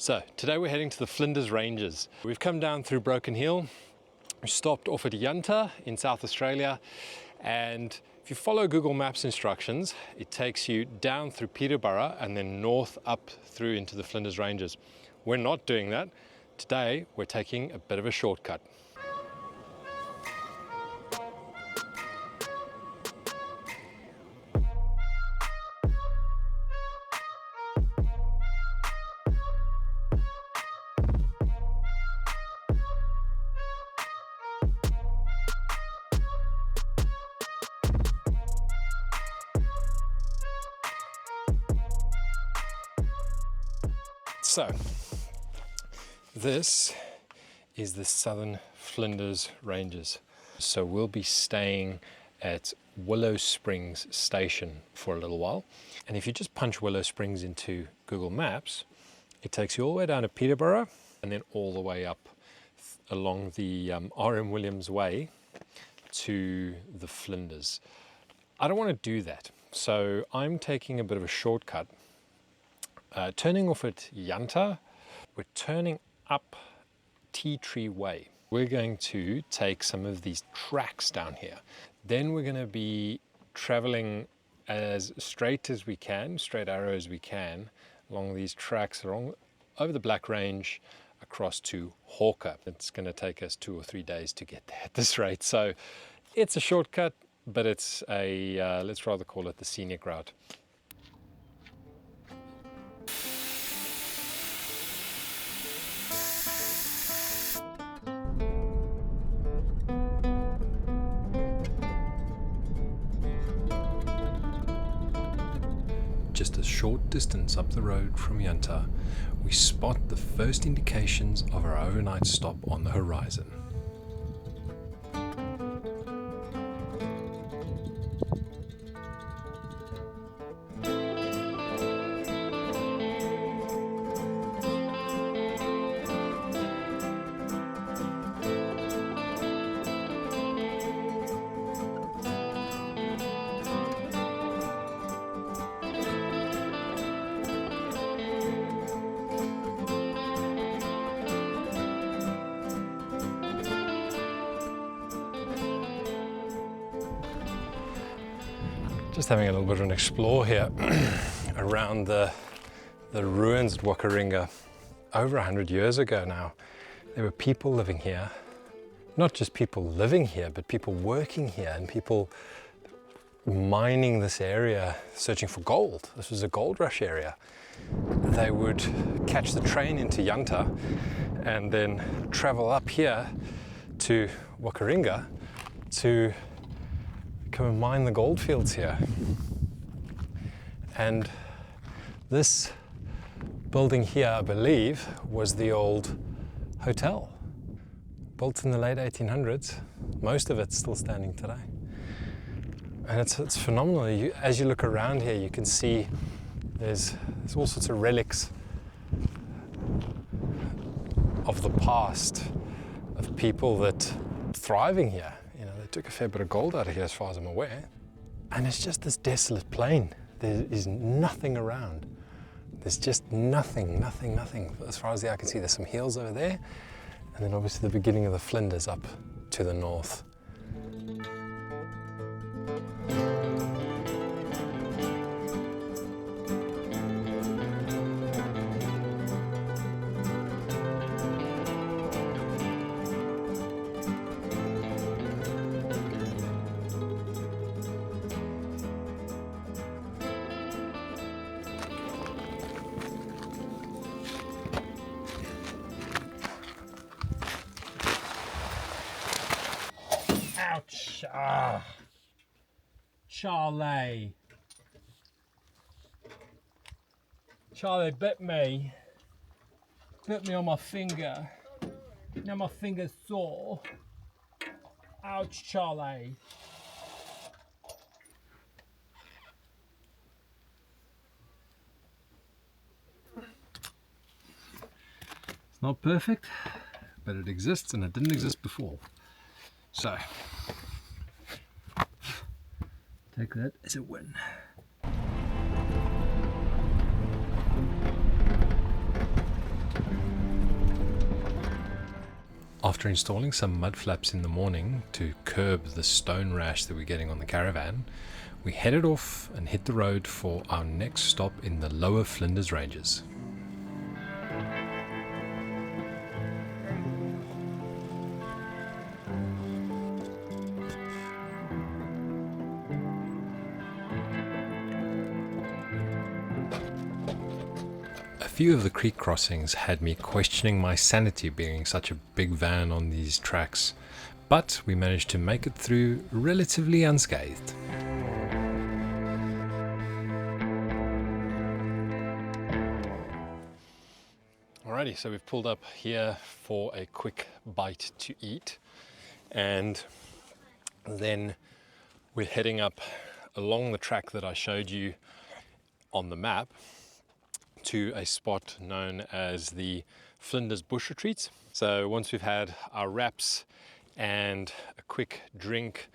So today we're heading to the Flinders Ranges. We've come down through Broken Hill. We stopped off at Yunta in South Australia, and if you follow Google Maps instructions, it takes you down through Peterborough and then north up through into the Flinders Ranges. We're not doing that. Today we're taking a bit of a shortcut. So, this is the Southern Flinders Ranges. So we'll be staying at Willow Springs Station for a little while. And if you just punch Willow Springs into Google Maps, it takes you all the way down to Peterborough and then all the way up along the R.M. Williams Way to the Flinders. I don't want to do that. So I'm taking a bit of a shortcut. Turning off at Yunta, we're turning up Tea Tree Way. We're going to take some of these tracks down here. Then we're going to be traveling as straight as we can, straight arrow as we can, along these tracks over the Black Range across to Hawker. It's going to take us 2 or 3 days to get there at this rate. So it's a shortcut, but it's a, let's rather call it the scenic route. Just a short distance up the road from Yunta, we spot the first indications of our overnight stop on the horizon. Just having a little bit of an explore here around the ruins at Wakaringa. Over 100 years ago now, there were people living here. Not just people living here, but people working here and people mining this area, searching for gold. This was a gold rush area. They would catch the train into Yunta and then travel up here to Wakaringa to come and mine the gold fields here. And this building here, I believe, was the old hotel. Built in the late 1800s. Most of it's still standing today. And it's phenomenal. As you look around here, you can see there's all sorts of relics of the past, of people that thriving here. They took a fair bit of gold out of here as far as I'm aware. And it's just this desolate plain. There is nothing around. There's just nothing. As far as the eye can see, there's some hills over there. And then obviously the beginning of the Flinders up to the north. Ouch! Charlie bit me on my finger. Now my finger's sore. Ouch, Charlie. It's not perfect, but it exists and it didn't exist before. So, take that as a win. After installing some mud flaps in the morning to curb the stone rash that we're getting on the caravan, we headed off and hit the road for our next stop in the lower Flinders Ranges. A few of the creek crossings had me questioning my sanity being such a big van on these tracks, but we managed to make it through relatively unscathed. Alrighty, so we've pulled up here for a quick bite to eat, and then we're heading up along the track that I showed you on the map to a spot known as the Flinders Bush Retreat. So once we've had our wraps and a quick drink,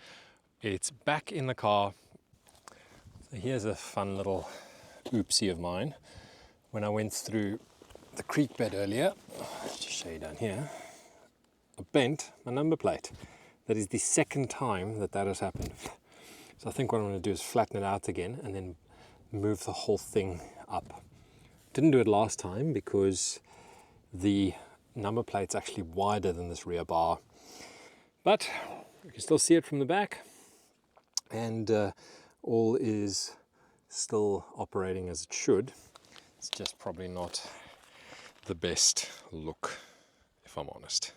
it's back in the car. So here's a fun little oopsie of mine. When I went through the creek bed earlier, let's just show you down here, I bent my number plate. That is the second time that has happened. So I think what I'm going to do is flatten it out again and then move the whole thing up. Didn't do it last time because the number plate's actually wider than this rear bar, but you can still see it from the back, and all is still operating as it should. It's just probably not the best look, if I'm honest.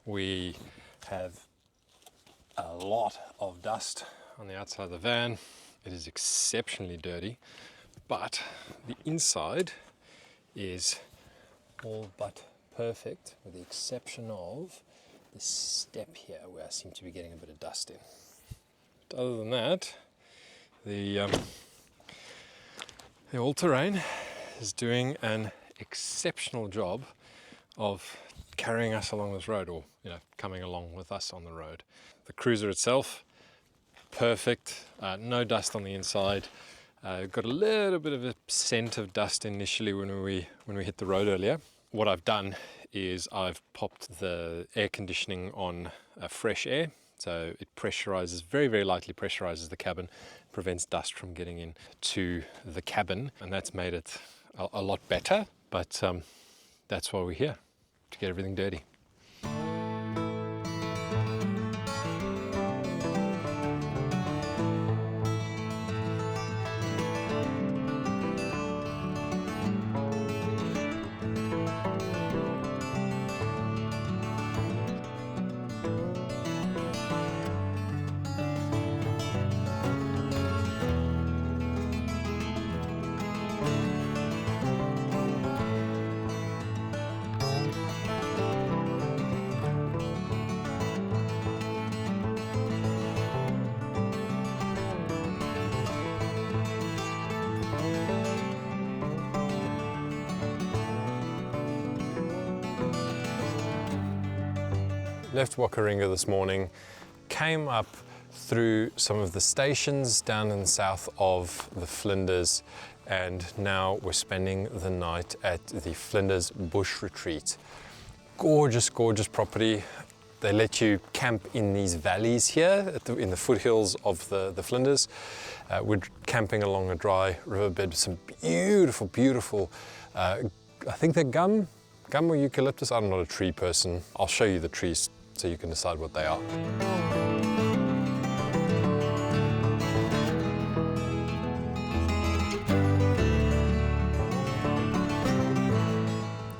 We have a lot of dust on the outside of the van. It is exceptionally dirty, but the inside is all but perfect, with the exception of this step here where I seem to be getting a bit of dust in. But other than that, the all-terrain is doing an exceptional job of carrying us along this road, or coming along with us on the road. The cruiser itself, perfect, no dust on the inside. Got a little bit of a scent of dust initially when we hit the road earlier. What I've done is I've popped the air conditioning on fresh air, so it pressurizes, very, very lightly pressurizes the cabin, prevents dust from getting into the cabin, and that's made it a lot better. But that's why we're here, to get everything dirty. Left Wakaringa this morning, came up through some of the stations down in the south of the Flinders, and now we're spending the night at the Flinders Bush Retreat. Gorgeous, gorgeous property. They let you camp in these valleys here in the foothills of the Flinders. We're camping along a dry riverbed with some beautiful, beautiful, I think they're gum or eucalyptus. I'm not a tree person. I'll show you the trees so you can decide what they are.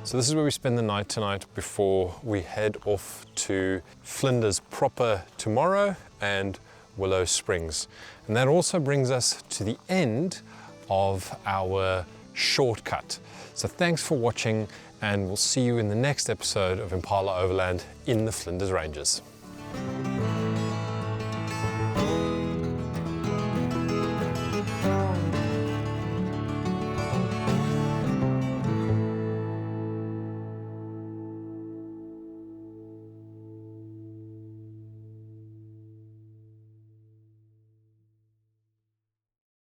So this is where we spend the night tonight before we head off to Flinders proper tomorrow and Willow Springs. And that also brings us to the end of our shortcut. So thanks for watching, and we'll see you in the next episode of Impala Overland in the Flinders Ranges.